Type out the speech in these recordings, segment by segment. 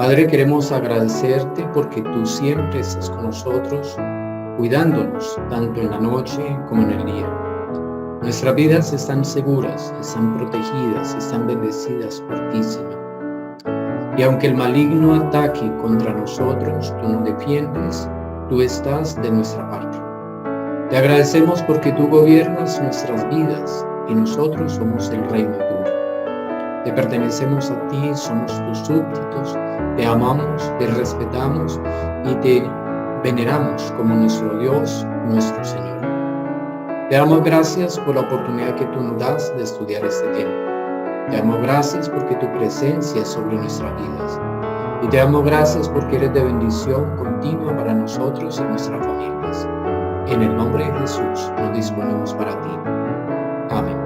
Padre, queremos agradecerte porque tú siempre estás con nosotros, cuidándonos tanto en la noche como en el día. Nuestras vidas están seguras, están protegidas, están bendecidas por ti, Señor. Y aunque el maligno ataque contra nosotros, tú nos defiendes, tú estás de nuestra parte. Te agradecemos porque tú gobiernas nuestras vidas y nosotros somos el reino tuyo. Te pertenecemos a ti, somos tus súbditos, te amamos, te respetamos y te veneramos como nuestro Dios, nuestro Señor. Te damos gracias por la oportunidad que tú nos das de estudiar este tema. Te damos gracias porque tu presencia es sobre nuestras vidas. Y te damos gracias porque eres de bendición continua para nosotros y nuestras familias. En el nombre de Jesús nos disponemos para ti. Amén.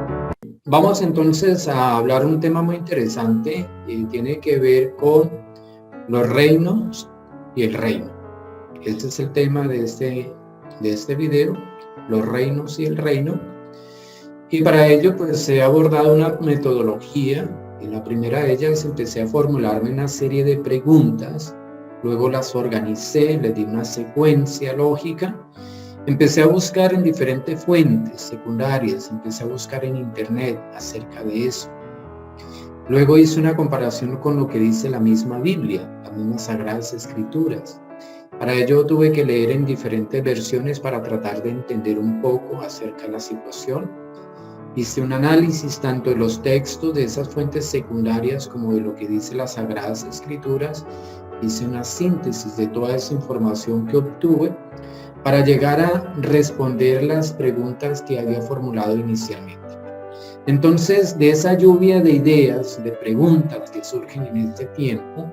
Vamos entonces a hablar un tema muy interesante y tiene que ver con los reinos y el reino. Este es el tema de este video, los reinos y el reino. Y para ello pues he abordado una metodología. En la primera de ellas empecé a formularme una serie de preguntas, luego las organicé, les di una secuencia lógica. Empecé a buscar en diferentes fuentes secundarias, empecé a buscar en internet acerca de eso. Luego hice una comparación con lo que dice la misma Biblia, las mismas Sagradas Escrituras. Para ello tuve que leer en diferentes versiones para tratar de entender un poco acerca de la situación. Hice un análisis tanto de los textos de esas fuentes secundarias como de lo que dice las Sagradas Escrituras. Hice una síntesis de toda esa información que obtuve para llegar a responder las preguntas que había formulado inicialmente. Entonces, de esa lluvia de ideas, de preguntas que surgen en este tiempo,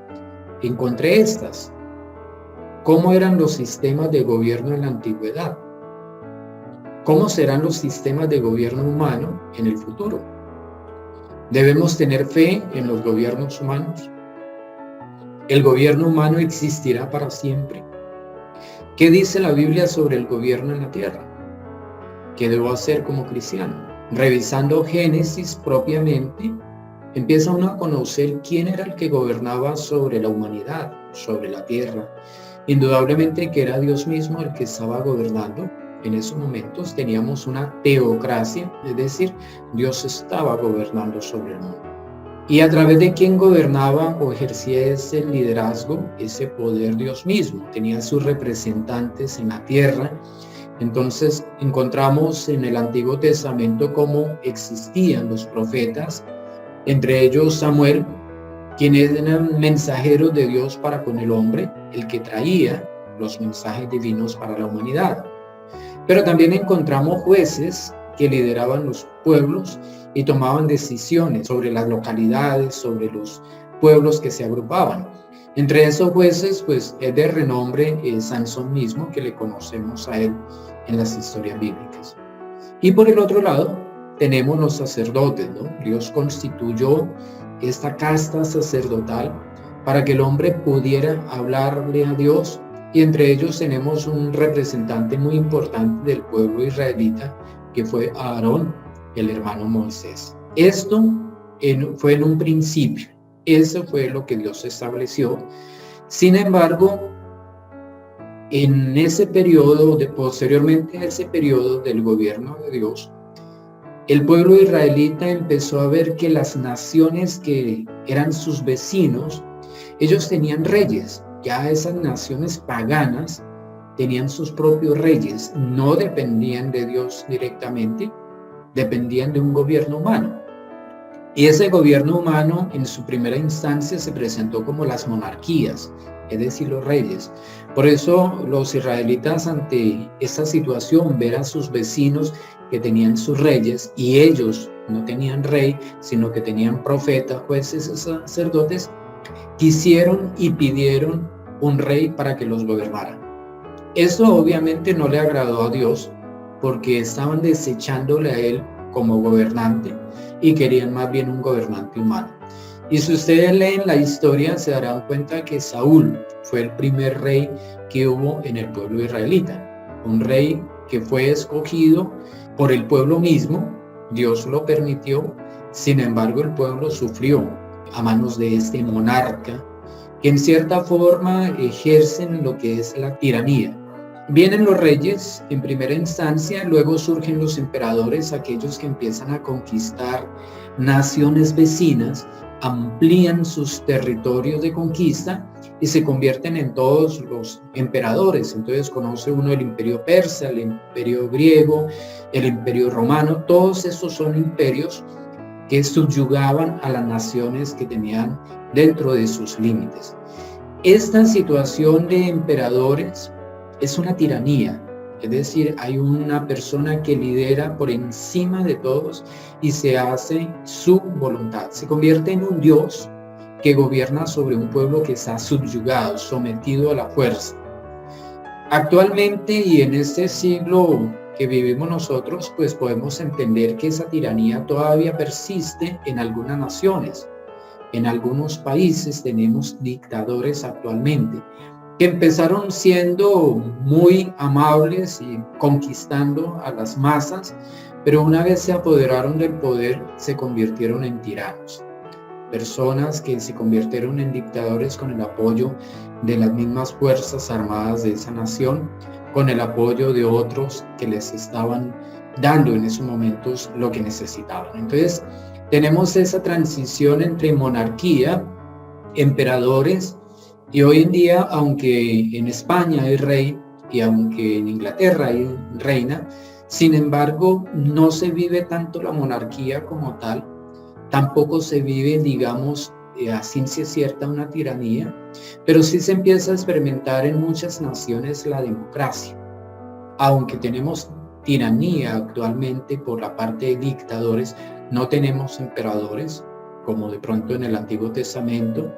encontré estas. ¿Cómo eran los sistemas de gobierno en la antigüedad? ¿Cómo serán los sistemas de gobierno humano en el futuro? ¿Debemos tener fe en los gobiernos humanos? ¿El gobierno humano existirá para siempre? ¿Qué dice la Biblia sobre el gobierno en la tierra? ¿Qué debo hacer como cristiano? Revisando Génesis propiamente, empieza uno a conocer quién era el que gobernaba sobre la humanidad, sobre la tierra. Indudablemente que era Dios mismo el que estaba gobernando. En esos momentos teníamos una teocracia, es decir, Dios estaba gobernando sobre el mundo. Y a través de quién gobernaba o ejercía ese liderazgo, ese poder, Dios mismo. Tenía sus representantes en la tierra. Entonces encontramos en el Antiguo Testamento cómo existían los profetas, entre ellos Samuel, quienes eran mensajeros de Dios para con el hombre, el que traía los mensajes divinos para la humanidad. Pero también encontramos jueces que lideraban los pueblos y tomaban decisiones sobre las localidades, sobre los pueblos que se agrupaban. Entre esos jueces, pues es de renombre Sansón mismo, que le conocemos a él en las historias bíblicas. Y por el otro lado, tenemos los sacerdotes, ¿no? Dios constituyó esta casta sacerdotal para que el hombre pudiera hablarle a Dios, y entre ellos tenemos un representante muy importante del pueblo israelita, que fue Aarón, el hermano Moisés. Esto fue en un principio, eso fue lo que Dios estableció. Sin embargo, en ese periodo, posteriormente a ese periodo del gobierno de Dios, el pueblo israelita empezó a ver que las naciones que eran sus vecinos, ellos tenían reyes. Ya esas naciones paganas tenían sus propios reyes, no dependían de Dios directamente, dependían de un gobierno humano. Y ese gobierno humano en su primera instancia se presentó como las monarquías, es decir, los reyes. Por eso los israelitas, ante esta situación, ver a sus vecinos que tenían sus reyes y ellos no tenían rey, sino que tenían profetas, jueces y sacerdotes, quisieron y pidieron un rey para que los gobernara. Esto obviamente no le agradó a Dios, porque estaban desechándole a él como gobernante y querían más bien un gobernante humano. Y si ustedes leen la historia, se darán cuenta que Saúl fue el primer rey que hubo en el pueblo israelita, un rey que fue escogido por el pueblo mismo. Dios lo permitió, sin embargo el pueblo sufrió a manos de este monarca que en cierta forma ejercen lo que es la tiranía. Vienen los reyes en primera instancia, luego surgen los emperadores, aquellos que empiezan a conquistar naciones vecinas, amplían sus territorios de conquista y se convierten en todos los emperadores. Entonces conoce uno el imperio persa, el imperio griego, el imperio romano. Todos estos son imperios que subyugaban a las naciones que tenían dentro de sus límites. Esta situación de emperadores es una tiranía, es decir, hay una persona que lidera por encima de todos y se hace su voluntad. Se convierte en un dios que gobierna sobre un pueblo que está subyugado, sometido a la fuerza. Actualmente y en este siglo que vivimos nosotros, pues podemos entender que esa tiranía todavía persiste en algunas naciones. En algunos países tenemos dictadores actualmente, que empezaron siendo muy amables y conquistando a las masas, pero una vez se apoderaron del poder, se convirtieron en tiranos. Personas que se convirtieron en dictadores con el apoyo de las mismas fuerzas armadas de esa nación, con el apoyo de otros que les estaban dando en esos momentos lo que necesitaban. Entonces, tenemos esa transición entre monarquía, emperadores, y hoy en día, aunque en España hay rey y aunque en Inglaterra hay reina, sin embargo, no se vive tanto la monarquía como tal, tampoco se vive, digamos, a ciencia cierta una tiranía, pero sí se empieza a experimentar en muchas naciones la democracia. Aunque tenemos tiranía actualmente por la parte de dictadores, no tenemos emperadores, como de pronto en el Antiguo Testamento,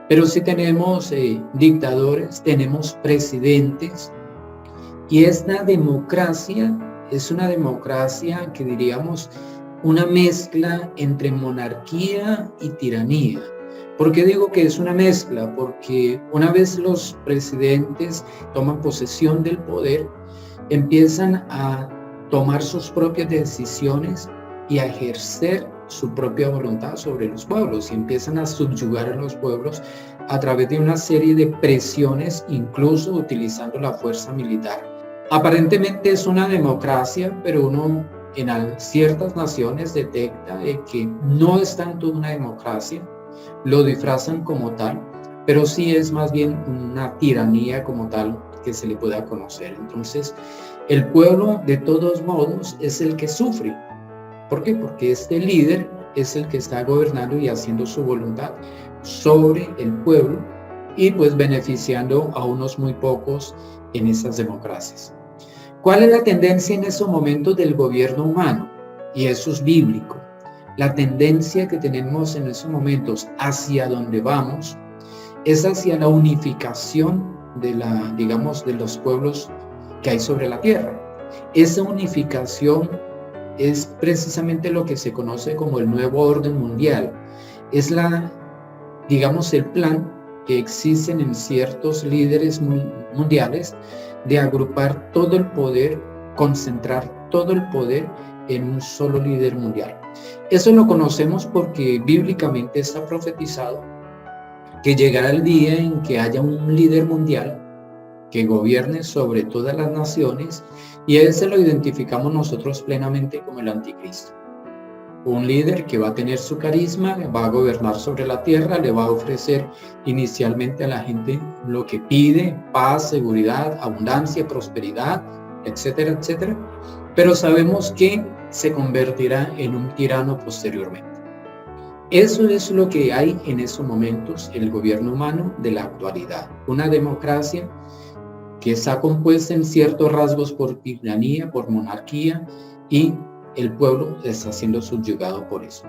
pero sí tenemos dictadores, tenemos presidentes, y esta democracia es una democracia que diríamos una mezcla entre monarquía y tiranía. ¿Por qué digo que es una mezcla? Porque una vez los presidentes toman posesión del poder, empiezan a tomar sus propias decisiones y a ejercer su propia voluntad sobre los pueblos y empiezan a subyugar a los pueblos a través de una serie de presiones, incluso utilizando la fuerza militar. Aparentemente es una democracia, pero uno en ciertas naciones detecta que no es tanto una democracia, lo disfrazan como tal, pero sí es más bien una tiranía como tal que se le pueda conocer. Entonces, el pueblo de todos modos es el que sufre. ¿Por qué? Porque este líder es el que está gobernando y haciendo su voluntad sobre el pueblo y pues beneficiando a unos muy pocos en esas democracias. ¿Cuál es la tendencia en esos momentos del gobierno humano? Y eso es bíblico. La tendencia que tenemos en esos momentos hacia donde vamos es hacia la unificación de los pueblos que hay sobre la tierra. Esa unificación es precisamente lo que se conoce como el nuevo orden mundial. Es el plan que existen en ciertos líderes mundiales de agrupar todo el poder, concentrar todo el poder en un solo líder mundial. Eso lo conocemos porque bíblicamente está profetizado que llegará el día en que haya un líder mundial que gobierne sobre todas las naciones, y ese lo identificamos nosotros plenamente como el anticristo. Un líder que va a tener su carisma, va a gobernar sobre la tierra, le va a ofrecer inicialmente a la gente lo que pide: paz, seguridad, abundancia, prosperidad, etcétera, etcétera. Pero sabemos que se convertirá en un tirano posteriormente. Eso es lo que hay en esos momentos, el gobierno humano de la actualidad. Una democracia que está compuesta en ciertos rasgos por tiranía, por monarquía, y el pueblo está siendo subyugado por eso.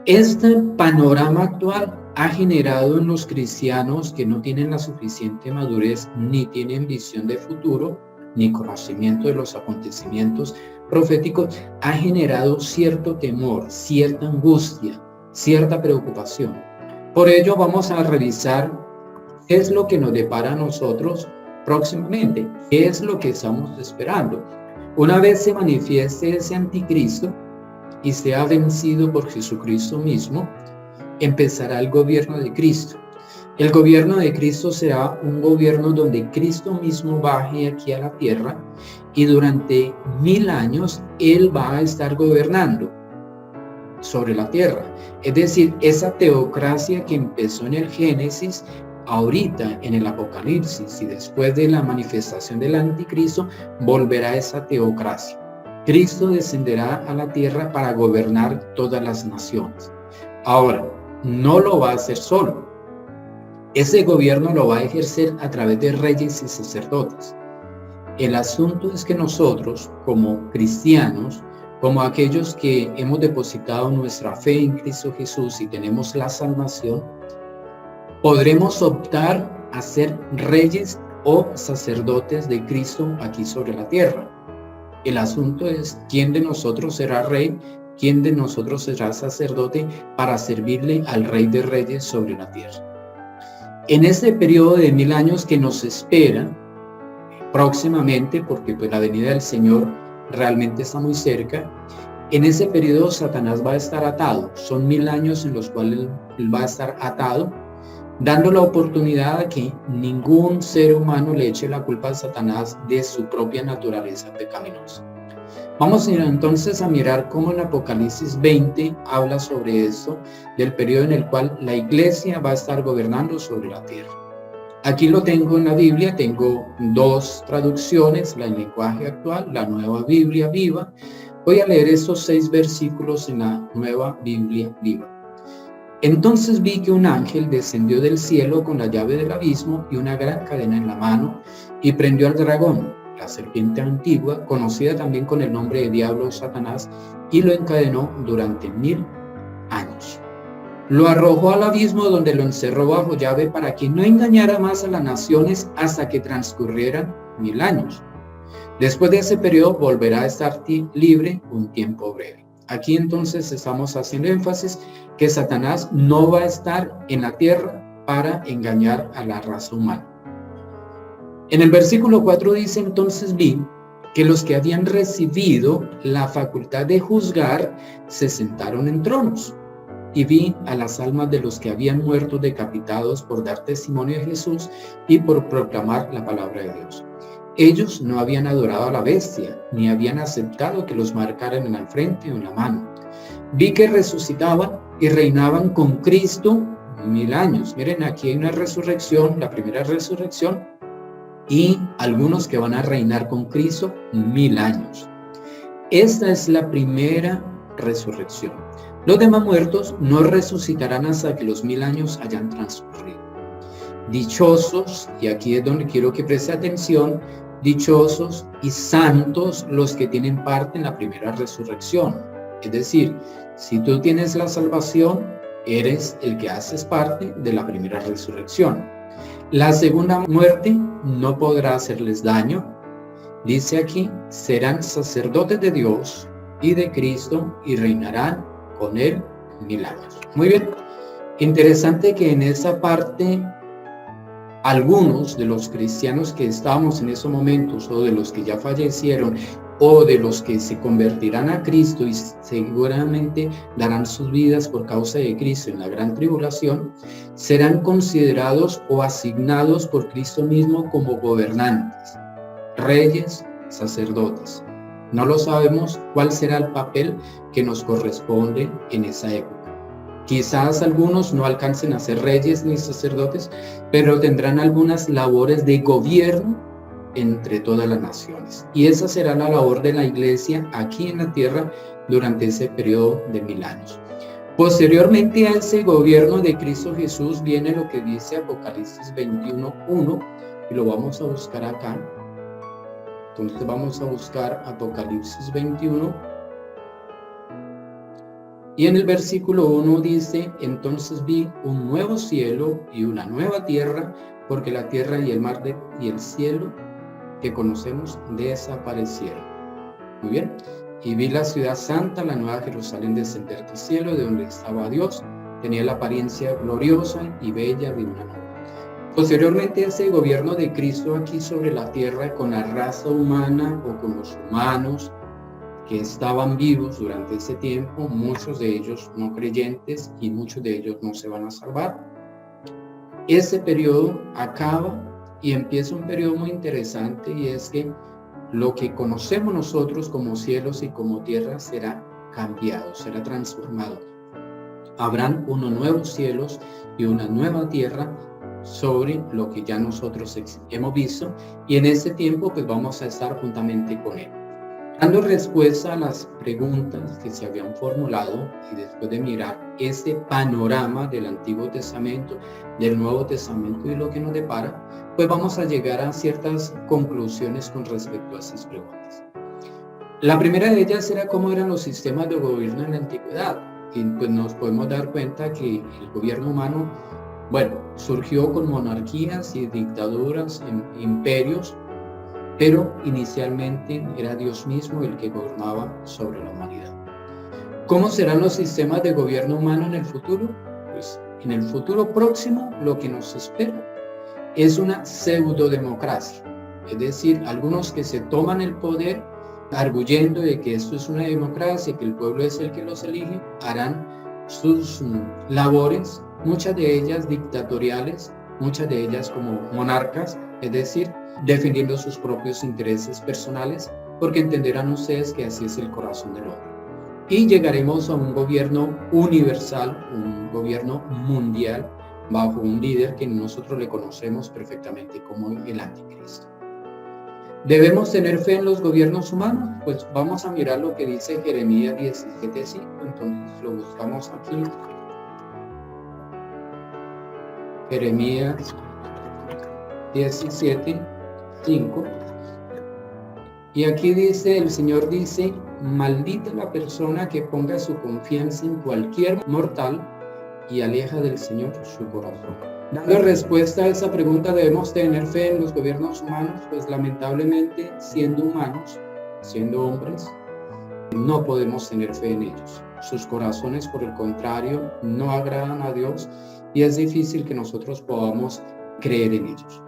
Este panorama actual ha generado en los cristianos que no tienen la suficiente madurez, ni tienen visión de futuro, ni conocimiento de los acontecimientos proféticos, ha generado cierto temor, cierta angustia, cierta preocupación. Por ello vamos a revisar qué es lo que nos depara a nosotros próximamente, qué es lo que estamos esperando. Una vez se manifieste ese anticristo y sea vencido por Jesucristo mismo, empezará el gobierno de Cristo. El gobierno de Cristo será un gobierno donde Cristo mismo baje aquí a la tierra y durante 1000 años Él va a estar gobernando sobre la tierra. Es decir, esa teocracia que empezó en el Génesis, ahorita en el Apocalipsis y después de la manifestación del anticristo, volverá a esa teocracia. Cristo descenderá a la tierra para gobernar todas las naciones. Ahora, no lo va a hacer solo. Ese gobierno lo va a ejercer a través de reyes y sacerdotes. El asunto es que nosotros, como cristianos, como aquellos que hemos depositado nuestra fe en Cristo Jesús y tenemos la salvación, podremos optar a ser reyes o sacerdotes de Cristo aquí sobre la tierra. El asunto es quién de nosotros será rey, quién de nosotros será sacerdote para servirle al Rey de Reyes sobre la tierra. En este periodo de 1000 años que nos espera próximamente, porque pues la venida del Señor realmente está muy cerca, en ese periodo Satanás va a estar atado. Son 1000 años en los cuales él va a estar atado, dando la oportunidad a que ningún ser humano le eche la culpa a Satanás de su propia naturaleza pecaminosa. Vamos entonces a mirar cómo en Apocalipsis 20 habla sobre esto, del periodo en el cual la iglesia va a estar gobernando sobre la tierra. Aquí lo tengo en la Biblia, tengo 2 traducciones, la en lenguaje actual, la Nueva Biblia Viva. Voy a leer estos 6 versículos en la Nueva Biblia Viva. Entonces vi que un ángel descendió del cielo con la llave del abismo y una gran cadena en la mano, y prendió al dragón, la serpiente antigua, conocida también con el nombre de diablo Satanás, y lo encadenó durante 1000 años. Lo arrojó al abismo, donde lo encerró bajo llave para que no engañara más a las naciones hasta que transcurrieran 1000 años. Después de ese periodo volverá a estar libre un tiempo breve. Aquí entonces estamos haciendo énfasis que Satanás no va a estar en la tierra para engañar a la raza humana. En el versículo 4 dice: entonces vi que los que habían recibido la facultad de juzgar se sentaron en tronos, y vi a las almas de los que habían muerto decapitados por dar testimonio de Jesús y por proclamar la palabra de Dios. Ellos no habían adorado a la bestia, ni habían aceptado que los marcaran en la frente o en la mano. Vi que resucitaban y reinaban con Cristo 1000 años. Miren, aquí hay una resurrección, la primera resurrección, y algunos que van a reinar con Cristo 1000 años. Esta es la primera resurrección. Los demás muertos no resucitarán hasta que los 1000 años hayan transcurrido. Dichosos, y aquí es donde quiero que preste atención, dichosos y santos los que tienen parte en la primera resurrección. Es decir, si tú tienes la salvación, eres el que haces parte de la primera resurrección. La segunda muerte no podrá hacerles daño. Dice aquí, serán sacerdotes de Dios y de Cristo y reinarán con él 1000 años. Muy bien, interesante que en esa parte algunos de los cristianos que estábamos en esos momentos, o de los que ya fallecieron, o de los que se convertirán a Cristo y seguramente darán sus vidas por causa de Cristo en la gran tribulación, serán considerados o asignados por Cristo mismo como gobernantes, reyes, sacerdotes. No lo sabemos cuál será el papel que nos corresponde en esa época. Quizás algunos no alcancen a ser reyes ni sacerdotes, pero tendrán algunas labores de gobierno entre todas las naciones. Y esa será la labor de la iglesia aquí en la tierra durante ese periodo de 1000 años. Posteriormente a ese gobierno de Cristo Jesús viene lo que dice Apocalipsis 21:1, y lo vamos a buscar acá. Entonces vamos a buscar Apocalipsis 21. Y en el versículo 1 dice: entonces vi un nuevo cielo y una nueva tierra, porque la tierra y el mar y el cielo que conocemos desaparecieron. Muy bien. Y vi la ciudad santa, la nueva Jerusalén, descender del cielo, de donde estaba Dios. Tenía la apariencia gloriosa y bella de una nube. Posteriormente, ese gobierno de Cristo aquí sobre la tierra con la raza humana o con los humanos que estaban vivos durante ese tiempo, muchos de ellos no creyentes y muchos de ellos no se van a salvar. ese periodo acaba y empieza un periodo muy interesante, y es que lo que conocemos nosotros como cielos y como tierra será cambiado, será transformado. Habrán unos nuevos cielos y una nueva tierra sobre lo que ya nosotros hemos visto, y en ese tiempo pues vamos a estar juntamente con Él. Dando respuesta a las preguntas que se habían formulado, y después de mirar ese panorama del Antiguo Testamento, del Nuevo Testamento y lo que nos depara, pues vamos a llegar a ciertas conclusiones con respecto a esas preguntas. La primera de ellas era cómo eran los sistemas de gobierno en la antigüedad, y pues nos podemos dar cuenta que el gobierno humano, surgió con monarquías y dictaduras en imperios, pero inicialmente era Dios mismo el que gobernaba sobre la humanidad. ¿Cómo serán los sistemas de gobierno humano en el futuro? Pues en el futuro próximo lo que nos espera es una pseudodemocracia, es decir, algunos que se toman el poder arguyendo de que esto es una democracia, que el pueblo es el que los elige, harán sus labores, muchas de ellas dictatoriales, muchas de ellas como monarcas, es decir, defendiendo sus propios intereses personales, porque entenderán ustedes que así es el corazón del hombre. Y llegaremos a un gobierno universal, un gobierno mundial, bajo un líder que nosotros le conocemos perfectamente como el Anticristo. ¿Debemos tener fe en los gobiernos humanos? Pues vamos a mirar lo que dice Jeremías 17:5, entonces lo buscamos aquí. Jeremías 17:5, y aquí dice, el Señor dice: maldita la persona que ponga su confianza en cualquier mortal y aleja del Señor su corazón. Dando respuesta a esa pregunta, ¿debemos tener fe en los gobiernos humanos? Pues lamentablemente, siendo humanos, siendo hombres, no podemos tener fe en ellos. Sus corazones, por el contrario, no agradan a Dios, y es difícil que nosotros podamos creer en ellos.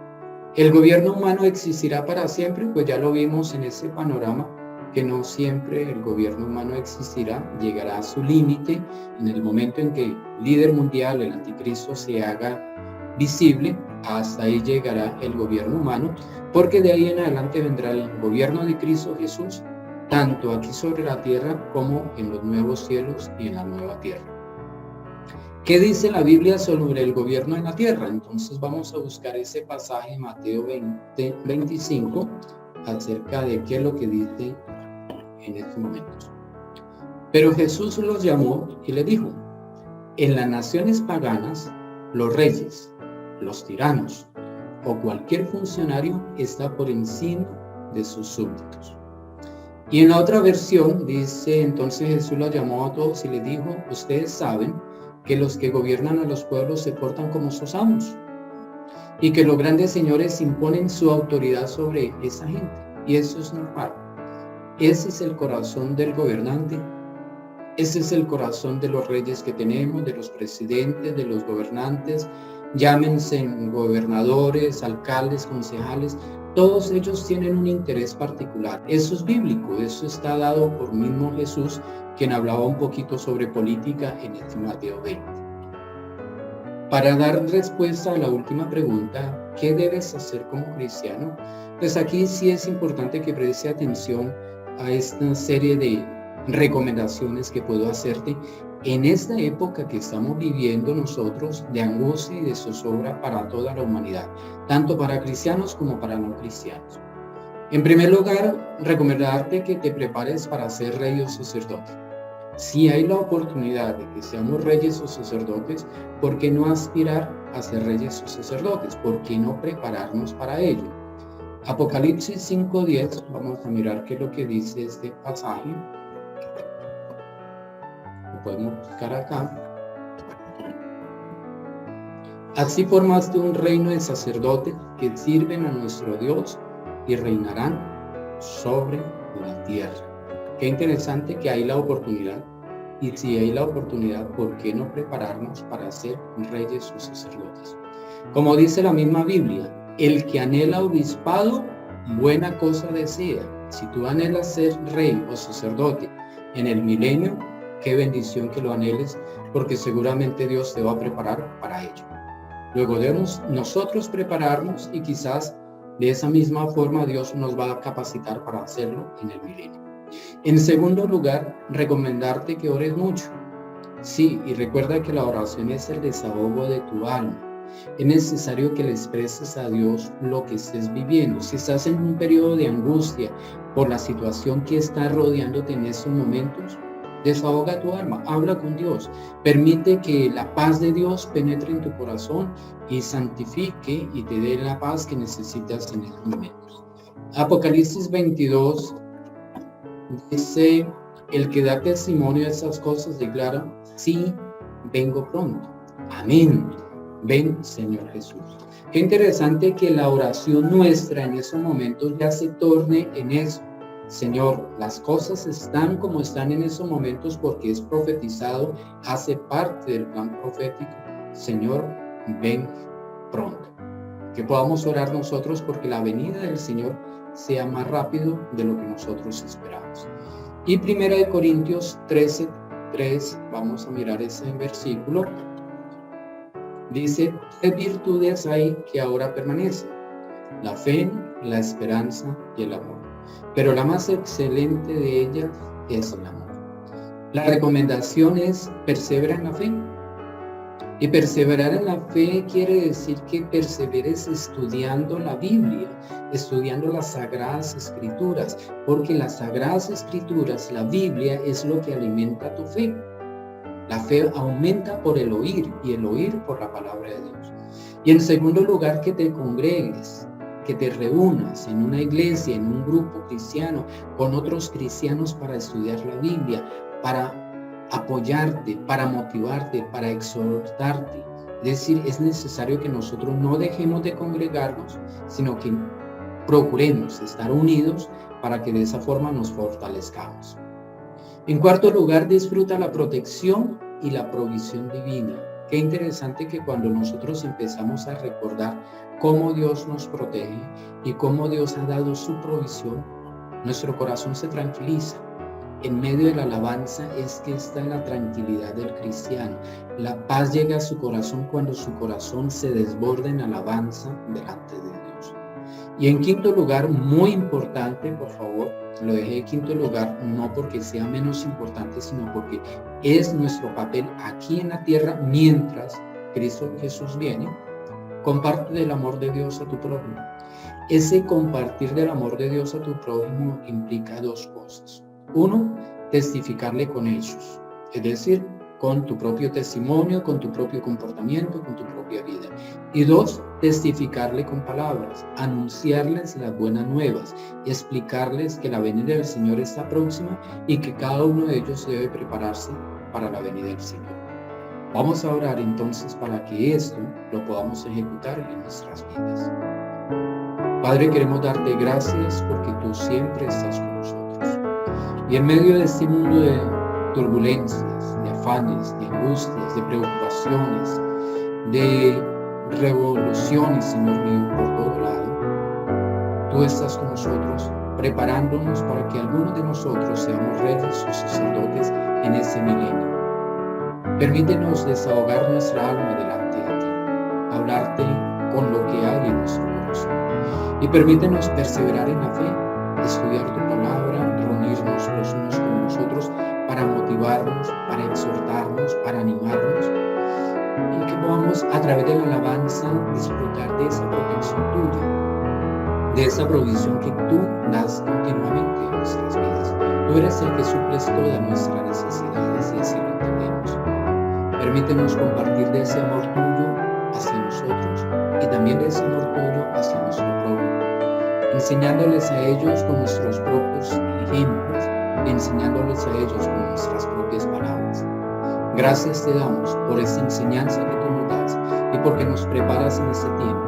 ¿El gobierno humano existirá para siempre? Pues ya lo vimos en ese panorama, que no siempre el gobierno humano existirá, llegará a su límite en el momento en que el líder mundial, el Anticristo, se haga visible. Hasta ahí llegará el gobierno humano, porque de ahí en adelante vendrá el gobierno de Cristo Jesús, tanto aquí sobre la tierra como en los nuevos cielos y en la nueva tierra. ¿Qué dice la Biblia sobre el gobierno en la tierra? Entonces vamos a buscar ese pasaje en Mateo 20:25 acerca de qué es lo que dice en estos momentos. Pero Jesús los llamó y le dijo: en las naciones paganas, los reyes, los tiranos o cualquier funcionario está por encima de sus súbditos. Y en la otra versión dice, entonces Jesús los llamó a todos y les dijo: ustedes saben que los que gobiernan a los pueblos se portan como sus amos, y que los grandes señores imponen su autoridad sobre esa gente, y eso es normal. Ese es el corazón del gobernante, ese es el corazón de los reyes que tenemos, de los presidentes, de los gobernantes, llámense gobernadores, alcaldes, concejales, todos ellos tienen un interés particular. Eso es bíblico, eso está dado por mismo Jesús, quien hablaba un poquito sobre política en este Mateo 20. Para dar respuesta a la última pregunta, ¿qué debes hacer como cristiano? Pues aquí sí es importante que preste atención a esta serie de recomendaciones que puedo hacerte en esta época que estamos viviendo nosotros de angustia y de zozobra para toda la humanidad, tanto para cristianos como para no cristianos. En primer lugar, recomendarte que te prepares para ser rey o sacerdote. Si hay la oportunidad de que seamos reyes o sacerdotes, ¿por qué no aspirar a ser reyes o sacerdotes? ¿Por qué no prepararnos para ello? Apocalipsis 5:10, vamos a mirar qué es lo que dice este pasaje. Lo podemos buscar acá. Así formaste un reino de sacerdotes que sirven a nuestro Dios y reinarán sobre la tierra. Qué interesante que hay la oportunidad, y si hay la oportunidad, ¿por qué no prepararnos para ser reyes o sacerdotes? Como dice la misma Biblia, el que anhela obispado, buena cosa desea. Si tú anhelas ser rey o sacerdote en el milenio, qué bendición que lo anheles, porque seguramente Dios te va a preparar para ello. Luego debemos nosotros prepararnos y quizás de esa misma forma Dios nos va a capacitar para hacerlo en el milenio. En segundo lugar, recomendarte que ores mucho. Sí, y recuerda que la oración es el desahogo de tu alma. Es necesario que le expreses a Dios lo que estés viviendo. Si estás en un periodo de angustia por la situación que está rodeándote en estos momentos, desahoga tu alma, habla con Dios. Permite que la paz de Dios penetre en tu corazón y santifique y te dé la paz que necesitas en estos momentos. Apocalipsis 22 dice: el que da testimonio de esas cosas declara: sí, vengo pronto. Amén. Ven, Señor Jesús. Qué interesante que la oración nuestra en esos momentos ya se torne en eso. Señor, las cosas están como están en esos momentos porque es profetizado, hace parte del plan profético. Señor, ven pronto. Que podamos orar nosotros porque la venida del Señor sea más rápido de lo que nosotros esperamos. Y 1 Corintios 13:3, vamos a mirar ese versículo. Dice: ¿qué virtudes hay que ahora permanecen? La fe, la esperanza y el amor. Pero la más excelente de ellas es el amor. La recomendación es perseverar en la fe. Y perseverar en la fe quiere decir que perseveres estudiando la Biblia, estudiando las Sagradas Escrituras, porque las Sagradas Escrituras, la Biblia, es lo que alimenta tu fe. La fe aumenta por el oír y el oír por la palabra de Dios. Y en segundo lugar, que te congregues, que te reúnas en una iglesia, en un grupo cristiano, con otros cristianos para estudiar la Biblia, para apoyarte, para motivarte, para exhortarte. Es decir, es necesario que nosotros no dejemos de congregarnos, sino que procuremos estar unidos para que de esa forma nos fortalezcamos. En cuarto lugar, disfruta la protección y la provisión divina. Qué interesante que cuando nosotros empezamos a recordar cómo Dios nos protege y cómo Dios ha dado su provisión, nuestro corazón se tranquiliza. En medio de la alabanza es que está la tranquilidad del cristiano. La paz llega a su corazón cuando su corazón se desborda en alabanza delante de Dios. Y en quinto lugar, muy importante, por favor, lo dejé en quinto lugar, no porque sea menos importante, sino porque es nuestro papel aquí en la tierra mientras Cristo Jesús viene. Comparte del amor de Dios a tu prójimo. Ese compartir del amor de Dios a tu prójimo implica dos cosas. Uno, testificarle con hechos, es decir, con tu propio testimonio, con tu propio comportamiento, con tu propia vida. Y dos, testificarle con palabras, anunciarles las buenas nuevas, explicarles que la venida del Señor está próxima y que cada uno de ellos debe prepararse para la venida del Señor. Vamos a orar entonces para que esto lo podamos ejecutar en nuestras vidas. Padre, queremos darte gracias porque tú siempre estás con nosotros. Y en medio de este mundo de turbulencias, de afanes, de angustias, de preocupaciones, de revoluciones, Señor mío, por todo lado, tú estás con nosotros, preparándonos para que algunos de nosotros seamos reyes o sacerdotes en ese milenio. Permítenos desahogar nuestra alma delante de ti, hablarte con lo que hay en nuestro corazón. Y permítenos perseverar en la fe, estudiar tu palabra, reunirnos los unos con los otros para motivarnos, para exhortarnos, para animarnos y que podamos a través de la alabanza disfrutar de esa protección tuya, de esa provisión que tú das continuamente en nuestras vidas. Tú eres el que suples todas nuestras necesidades y así lo entendemos. Permítenos compartir de ese amor tuyo hacia nosotros y también de ese amor tuyo hacia nuestro prójimo, enseñándoles a ellos con nuestros propios ejemplos, enseñándoles a ellos con nuestras propias palabras. Gracias te damos por esta enseñanza que tú nos das y porque nos preparas en este tiempo.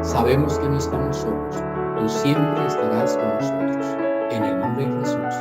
Sabemos que no estamos solos, tú siempre estarás con nosotros. En el nombre de Jesús.